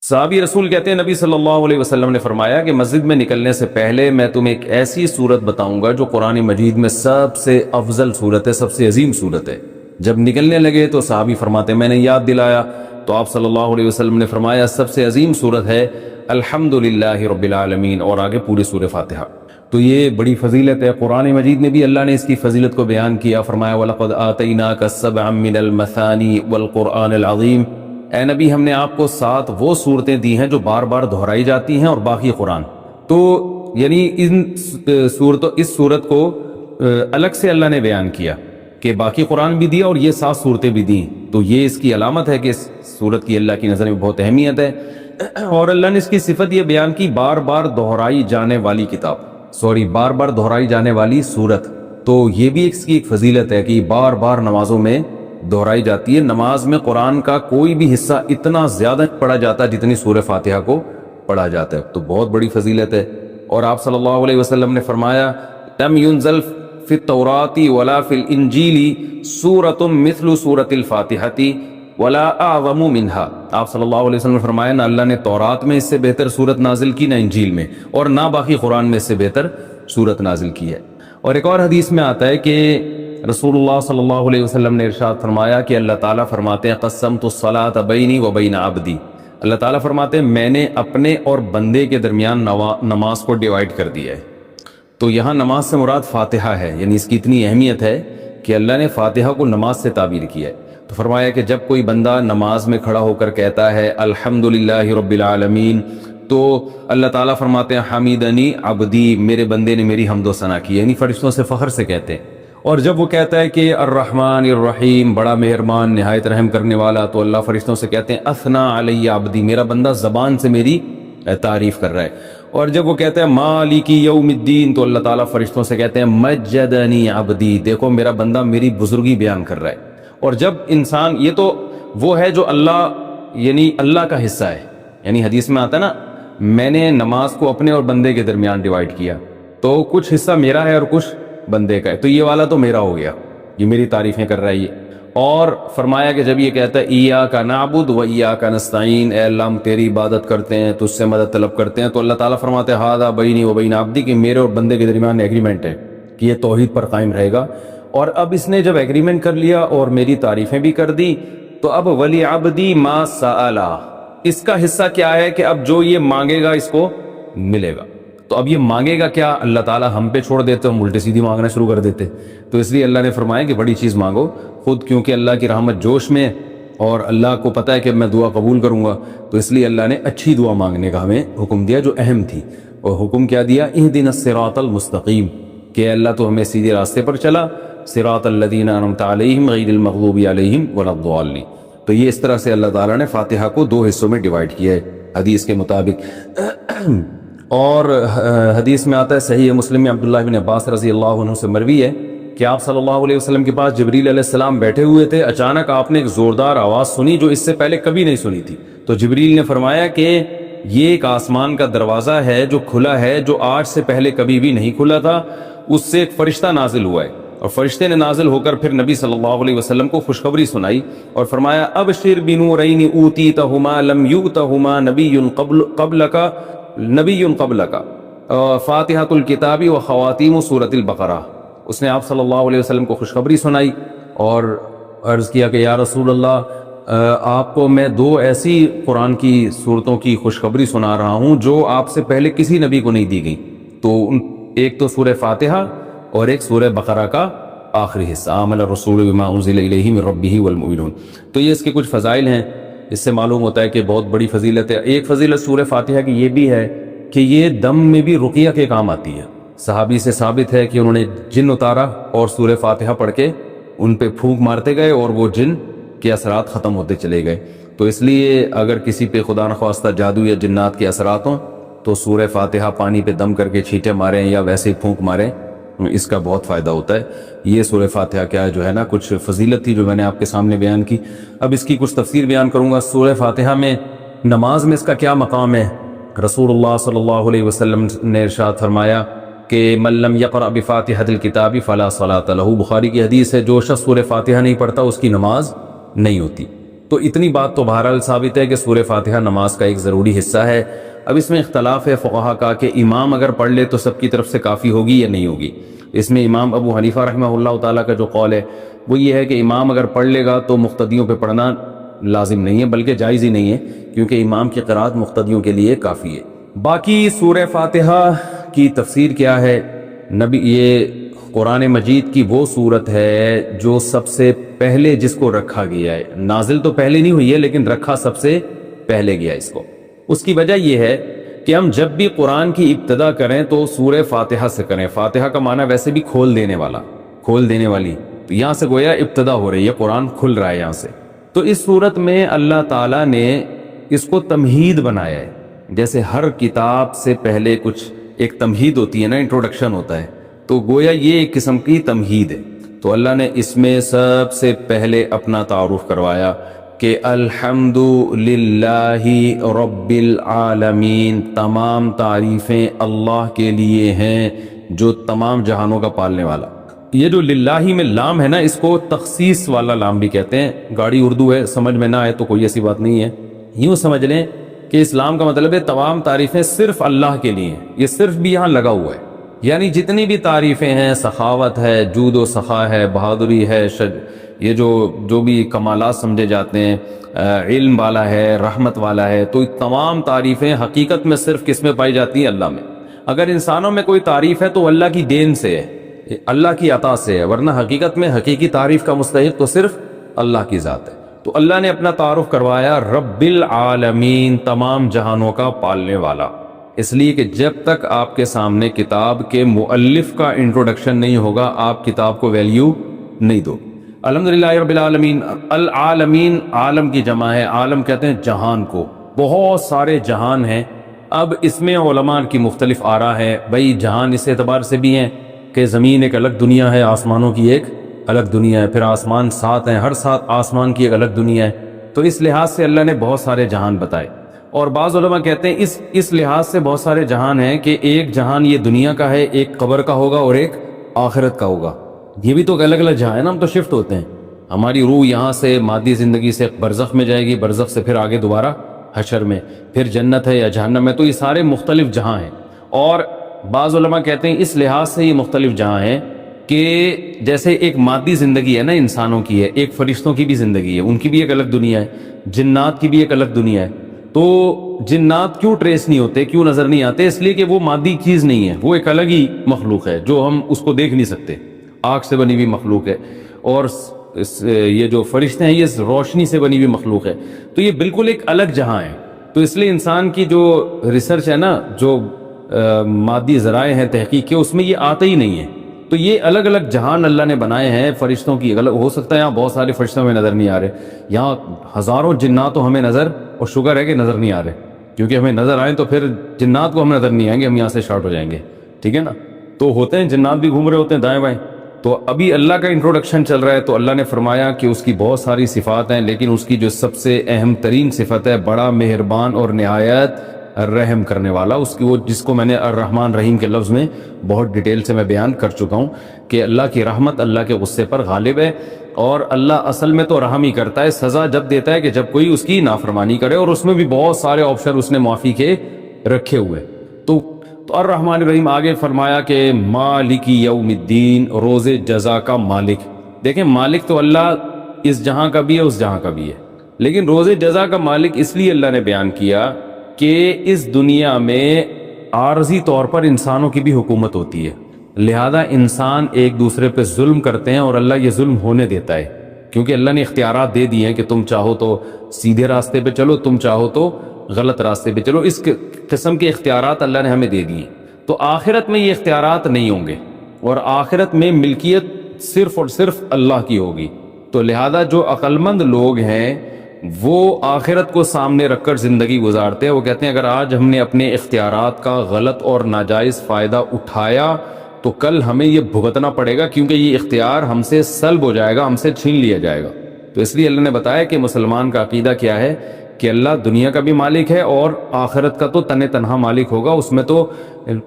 صحابی رسول کہتے ہیں نبی صلی اللہ علیہ وسلم نے فرمایا کہ مسجد میں نکلنے سے پہلے میں تمہیں ایک ایسی صورت بتاؤں گا جو قرآن مجید میں سب سے افضل صورت ہے، سب سے عظیم صورت ہے۔ جب نکلنے لگے تو صحابی فرماتے ہیں میں نے یاد دلایا تو آپ صلی اللہ علیہ وسلم نے فرمایا سب سے عظیم صورت ہے الحمدللہ رب العالمین، اور آگے پوری سورہ فاتحہ۔ تو یہ بڑی فضیلت ہے، قرآن مجید میں بھی اللہ نے اس کی فضیلت کو بیان کیا، فرمایا وَلَقَدْ آتَيْنَاكَ سَبْعًا مِّنَ الْمَثَانِي وَالْقُرْآنِ الْعَظِيمِ، اے نبی ہم نے آپ کو 7 وہ صورتیں دی ہیں جو بار بار دہرائی جاتی ہیں اور باقی قرآن۔ تو یعنی اس صورت کو الگ سے اللہ نے بیان کیا کہ باقی قرآن بھی دیا اور یہ 7 صورتیں بھی دیں، تو یہ اس کی علامت ہے کہ اس صورت کی اللہ کی نظر میں بہت اہمیت ہے۔ اور اللہ نے اس کی صفت یہ بیان کی بار بار دہرائی جانے والی بار بار دہرائی جانے والی صورت، تو یہ بھی اس کی ایک فضیلت ہے کہ بار بار نمازوں میں دہرائی جاتی ہے۔ نماز میں قرآن کا کوئی بھی حصہ اتنا زیادہ پڑھا جاتا ہے جتنی سورہ فاتحہ کو پڑھا جاتا ہے، تو بہت بڑی فضیلت ہے۔ اور آپ صلی اللہ علیہ وسلم نے فرمایا لم ينزل فی التوراۃ ولا فی الانجیل سورۃ مثل سورۃ الفاتحۃ ولا اعظم منها، آپ صلی اللہ علیہ وسلم نے فرمایا نہ اللہ نے تورات میں اس سے بہتر سورت نازل کی، نہ انجیل میں، اور نہ باقی قرآن میں اس سے بہتر سورت نازل کی ہے۔ اور ایک اور حدیث میں آتا ہے کہ رسول اللہ صلی اللہ علیہ وسلم نے ارشاد فرمایا کہ اللہ تعالیٰ فرماتے ہیں قسمت الصلاۃ بینی و بین عبدی، اللہ تعالیٰ فرماتے ہیں میں نے اپنے اور بندے کے درمیان نماز کو ڈیوائیڈ کر دیا ہے۔ تو یہاں نماز سے مراد فاتحہ ہے، یعنی اس کی اتنی اہمیت ہے کہ اللہ نے فاتحہ کو نماز سے تعبیر کیا ہے۔ تو فرمایا کہ جب کوئی بندہ نماز میں کھڑا ہو کر کہتا ہے الحمدللہ رب العالمین، تو اللہ تعالیٰ فرماتے ہیں حمیدنی عبدی، میرے بندے نے میری حمد و ثنا کی، یعنی فرشتوں سے فخر سے کہتے ہیں۔ اور جب وہ کہتا ہے کہ الرحمن الرحیم، بڑا مہربان نہایت رحم کرنے والا، تو اللہ فرشتوں سے کہتے ہیں اثنا علی عبدی، میرا بندہ زبان سے میری تعریف کر رہا ہے۔ اور جب وہ کہتا ہے مالک یوم الدین، تو اللہ تعالیٰ فرشتوں سے کہتے ہیں مجدنی عبدی، دیکھو میرا بندہ میری بزرگی بیان کر رہا ہے۔ اور جب انسان، یہ تو وہ ہے جو اللہ یعنی اللہ کا حصہ ہے، یعنی حدیث میں آتا ہے نا میں نے نماز کو اپنے اور بندے کے درمیان ڈیوائیڈ کیا، تو کچھ حصہ میرا ہے اور کچھ بندے کا ہے، تو یہ والا تو میرا ہو گیا، یہ میری تعریفیں کر رہا ہے یہ۔ اور فرمایا کہ جب یہ کہتا ہے ایاک نعبد و ایاک نستعین، اے اللہ ہم تیری عبادت کرتے ہیں، تجھ سے مدد طلب کرتے ہیں، تو اللہ تعالیٰ فرماتے ہیں ھذا بینی و بین عبدی، کہ میرے اور بندے کے درمیان ایگریمنٹ ہے کہ یہ توحید پر قائم رہے گا۔ اور اب اس نے جب ایگریمنٹ کر لیا اور میری تعریفیں بھی کر دی، تو اب ولی عبدی ما سأل، اس کا حصہ کیا ہے کہ اب جو یہ مانگے گا اس کو ملے گا۔ تو اب یہ مانگے گا کیا، اللہ تعالیٰ ہم پہ چھوڑ دیتے، ہم الٹی سیدھی مانگنا شروع کر دیتے، تو اس لیے اللہ نے فرمایا کہ بڑی چیز مانگو خود، کیونکہ اللہ کی رحمت جوش میں، اور اللہ کو پتہ ہے کہ میں دعا قبول کروں گا، تو اس لیے اللہ نے اچھی دعا مانگنے کا ہمیں حکم دیا جو اہم تھی۔ اور حکم کیا دیا، اہدنا الصراط المستقیم، کہ اللہ تو ہمیں سیدھے راستے پر چلا، صراط الذین انعمت علیہم غیر المغضوب علیہم ولا الضالین۔ تو یہ اس طرح سے اللہ تعالیٰ نے فاتحہ کو 2 حصوں میں ڈیوائیڈ کیا ہے حدیث کے مطابق۔ اور حدیث میں آتا ہے صحیح مسلم میں عبداللہ بن عباس رضی اللہ عنہ سے مروی ہے کہ آپ صلی اللہ علیہ وسلم کے پاس جبریل علیہ السلام بیٹھے ہوئے تھے، اچانک آپ نے ایک زوردار آواز سنی جو اس سے پہلے کبھی نہیں سنی تھی۔ تو جبریل نے فرمایا کہ یہ ایک آسمان کا دروازہ ہے جو کھلا ہے، جو آج سے پہلے کبھی بھی نہیں کھلا تھا، اس سے ایک فرشتہ نازل ہوا ہے، اور فرشتے نے نازل ہو کر پھر نبی صلی اللہ علیہ وسلم کو خوشخبری سنائی اور فرمایا ابشر بنورین اوتیتہما لم یؤتہما نبی قبلک فاتحۃ الکتاب و خواتیم سورۃ البقرہ۔ اس نے آپ صلی اللہ علیہ وسلم کو خوشخبری سنائی اور عرض کیا کہ یا رسول اللہ، آپ کو میں 2 ایسی قرآن کی صورتوں کی خوشخبری سنا رہا ہوں جو آپ سے پہلے کسی نبی کو نہیں دی گئی، تو ایک تو سورہ فاتحہ اور ایک سورہ بقرہ کا آخری حصہ، آمن الرسول بما انزل الیہ من ربہ والمؤمنون۔ تو یہ اس کے کچھ فضائل ہیں، اس سے معلوم ہوتا ہے کہ بہت بڑی فضیلت ہے۔ ایک فضیلت سورہ فاتحہ کی یہ بھی ہے کہ یہ دم میں بھی رقیہ کے کام آتی ہے۔ صحابی سے ثابت ہے کہ انہوں نے جن اتارا اور سورہ فاتحہ پڑھ کے ان پہ پھونک مارتے گئے اور وہ جن کے اثرات ختم ہوتے چلے گئے۔ تو اس لیے اگر کسی پہ خدا نخواستہ جادو یا جنات کے اثرات ہوں تو سورہ فاتحہ پانی پہ دم کر کے چھینٹے ماریں یا ویسے ہی پھونک ماریں، اس کا بہت فائدہ ہوتا ہے۔ یہ سورہ فاتحہ کیا جو ہے نا کچھ فضیلت تھی جو میں نے آپ کے سامنے بیان کی۔ اب اس کی کچھ تفسیر بیان کروں گا۔ سورہ فاتحہ میں نماز میں اس کا کیا مقام ہے؟ رسول اللہ صلی اللہ علیہ وسلم نے ارشاد فرمایا کہ من لم یقرأ بفاتحۃ الکتاب فلا صلاۃ لہ، بخاری کی حدیث ہے، جو شخص سورہ فاتحہ نہیں پڑھتا اس کی نماز نہیں ہوتی۔ تو اتنی بات تو بہرحال ثابت ہے کہ سورہ فاتحہ نماز کا ایک ضروری حصہ ہے۔ اب اس میں اختلاف ہے فقہا کا کہ امام اگر پڑھ لے تو سب کی طرف سے کافی ہوگی یا نہیں ہوگی۔ اس میں امام ابو حنیفہ رحمہ اللہ تعالیٰ کا جو قول ہے وہ یہ ہے کہ امام اگر پڑھ لے گا تو مقتدیوں پہ پڑھنا لازم نہیں ہے، بلکہ جائز ہی نہیں ہے، کیونکہ امام کی قرات مقتدیوں کے لیے کافی ہے۔ باقی سورہ فاتحہ کی تفسیر کیا ہے؟ نبی یہ قرآن مجید کی وہ صورت ہے جو سب سے پہلے جس کو رکھا گیا ہے، نازل تو پہلے نہیں ہوئی ہے لیکن رکھا سب سے پہلے گیا اس کو۔ اس کی وجہ یہ ہے کہ ہم جب بھی قرآن کی ابتدا کریں تو سورہ فاتحہ سے کریں۔ فاتحہ کا معنی ویسے بھی کھول دینے والا، کھول دینے والی، تو یہاں سے گویا ابتدا ہو رہی ہے، قرآن کھل رہا ہے یہاں سے۔ تو اس صورت میں اللہ تعالیٰ نے اس کو تمہید بنایا ہے، جیسے ہر کتاب سے پہلے کچھ ایک تمہید ہوتی ہے نا، انٹروڈکشن ہوتا ہے، تو گویا یہ ایک قسم کی تمہید ہے۔ تو اللہ نے اس میں سب سے پہلے اپنا تعارف کروایا کہ الحمد للہ رب العالمین، تمام تعریفیں اللہ کے لیے ہیں جو تمام جہانوں کا پالنے والا۔ یہ جو للہ میں لام ہے نا، اس کو تخصیص والا لام بھی کہتے ہیں۔ گاڑی اردو ہے، سمجھ میں نہ آئے تو کوئی ایسی بات نہیں ہے، یوں سمجھ لیں کہ اسلام کا مطلب ہے تمام تعریفیں صرف اللہ کے لیے ہیں۔ یہ صرف بھی یہاں لگا ہوا ہے، یعنی جتنی بھی تعریفیں ہیں، سخاوت ہے، جود و سخا ہے، بہادری ہے، یہ جو بھی کمالات سمجھے جاتے ہیں، علم والا ہے، رحمت والا ہے، تو تمام تعریفیں حقیقت میں صرف کس میں پائی جاتی ہیں؟ اللہ میں۔ اگر انسانوں میں کوئی تعریف ہے تو اللہ کی دین سے ہے، اللہ کی عطا سے ہے، ورنہ حقیقت میں حقیقی تعریف کا مستحق تو صرف اللہ کی ذات ہے۔ تو اللہ نے اپنا تعارف کروایا رب العالمین، تمام جہانوں کا پالنے والا، اس لیے کہ جب تک آپ کے سامنے کتاب کے مؤلف کا انٹروڈکشن نہیں ہوگا آپ کتاب کو ویلیو نہیں دو۔ الحمدللہ رب العالمین، العالمین عالم کی جمع ہے، عالم کہتے ہیں جہان کو، بہت سارے جہان ہیں۔ اب اس میں علماء کی مختلف آراء ہے، بھئی جہان اس اعتبار سے بھی ہیں کہ زمین ایک الگ دنیا ہے، آسمانوں کی ایک الگ دنیا ہے، پھر آسمان 7 ہیں، ہر 7 آسمان کی ایک الگ دنیا ہے، تو اس لحاظ سے اللہ نے بہت سارے جہان بتائے۔ اور بعض علماء کہتے ہیں اس لحاظ سے بہت سارے جہان ہیں کہ ایک جہان یہ دنیا کا ہے، ایک قبر کا ہوگا اور ایک آخرت کا ہوگا۔ یہ بھی تو الگ الگ جہاں ہے نا، ہم تو شفٹ ہوتے ہیں، ہماری روح یہاں سے مادی زندگی سے برزخ میں جائے گی، برزخ سے پھر آگے دوبارہ حشر میں، پھر جنت ہے یا جہنم میں، تو یہ سارے مختلف جہاں ہیں۔ اور بعض علماء کہتے ہیں اس لحاظ سے یہ مختلف جہاں ہیں کہ جیسے ایک مادی زندگی ہے نا انسانوں کی ہے، ایک فرشتوں کی بھی زندگی ہے، ان کی بھی ایک الگ دنیا ہے، جنات کی بھی ایک الگ دنیا ہے۔ تو جنات کیوں ٹریس نہیں ہوتے، کیوں نظر نہیں آتے؟ اس لیے کہ وہ مادی چیز نہیں ہے، وہ ایک الگ ہی مخلوق ہے جو ہم اس کو دیکھ نہیں سکتے، آگ سے بنی ہوئی مخلوق ہے، اور یہ جو فرشتے ہیں یہ روشنی سے بنی ہوئی مخلوق ہے، تو یہ بالکل ایک الگ جہاں ہے۔ تو اس لیے انسان کی جو ریسرچ ہے نا، جو مادی ذرائع ہیں تحقیق کے، اس میں یہ آتا ہی نہیں ہے۔ تو یہ الگ الگ جہان اللہ نے بنائے ہیں فرشتوں کی، الگ ہو سکتا ہے یہاں بہت سارے فرشتوں میں نظر نہیں آ رہے، یہاں ہزاروں جنات تو ہمیں نظر، اور شکر ہے کہ نظر نہیں آ رہے، کیونکہ ہمیں نظر آئیں تو پھر جنات کو ہم نظر نہیں آئیں گے، ہم یہاں سے شارٹ ہو جائیں گے، ٹھیک ہے نا۔ تو ہوتے ہیں جنات بھی گھوم رہے ہوتے ہیں دائیں بائیں۔ تو ابھی اللہ کا انٹروڈکشن چل رہا ہے، تو اللہ نے فرمایا کہ اس کی بہت ساری صفات ہیں، لیکن اس کی جو سب سے اہم ترین صفت ہے، بڑا مہربان اور نہایت رحم کرنے والا، اس کی وہ جس کو میں نے الرحمن رحیم کے لفظ میں بہت ڈیٹیل سے میں بیان کر چکا ہوں کہ اللہ کی رحمت اللہ کے غصے پر غالب ہے، اور اللہ اصل میں تو رحم ہی کرتا ہے، سزا جب دیتا ہے کہ جب کوئی اس کی نافرمانی کرے، اور اس میں بھی بہت سارے آپشن اس نے معافی کے رکھے ہوئے۔ تو الرحمن الرحیم آگے فرمایا کہ مالک یوم الدین، روز جزا کا مالک۔ دیکھیں مالک تو اللہ اس جہاں کا بھی ہے، اس جہاں کا بھی ہے، لیکن روز جزا کا مالک اس لیے اللہ نے بیان کیا کہ اس دنیا میں عارضی طور پر انسانوں کی بھی حکومت ہوتی ہے، لہذا انسان ایک دوسرے پہ ظلم کرتے ہیں، اور اللہ یہ ظلم ہونے دیتا ہے، کیونکہ اللہ نے اختیارات دے دیے ہیں کہ تم چاہو تو سیدھے راستے پہ چلو، تم چاہو تو غلط راستے پہ چلو، اس قسم کے اختیارات اللہ نے ہمیں دے دیے۔ تو آخرت میں یہ اختیارات نہیں ہوں گے، اور آخرت میں ملکیت صرف اور صرف اللہ کی ہوگی۔ تو لہذا جو عقل مند لوگ ہیں وہ آخرت کو سامنے رکھ کر زندگی گزارتے ہیں، وہ کہتے ہیں اگر آج ہم نے اپنے اختیارات کا غلط اور ناجائز فائدہ اٹھایا تو کل ہمیں یہ بھگتنا پڑے گا، کیونکہ یہ اختیار ہم سے سلب ہو جائے گا، ہم سے چھین لیا جائے گا۔ تو اس لیے اللہ نے بتایا کہ مسلمان کا عقیدہ کیا ہے کہ اللہ دنیا کا بھی مالک ہے اور آخرت کا تو تنہا مالک ہوگا، اس میں تو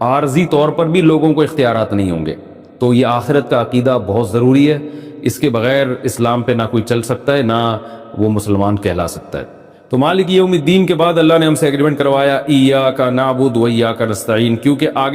عارضی طور پر بھی لوگوں کو اختیارات نہیں ہوں گے۔ تو یہ آخرت کا عقیدہ بہت ضروری ہے، اس کے بغیر اسلام پہ نہ کوئی چل سکتا ہے، نہ وہ مسلمان کہلا سکتا ہے۔ تو مالک یوم الدین کے بعد اللہ نے ہم سے ایگریمنٹ کروایا ایاک نعبد و ایاک نستعین، کیونکہ آگے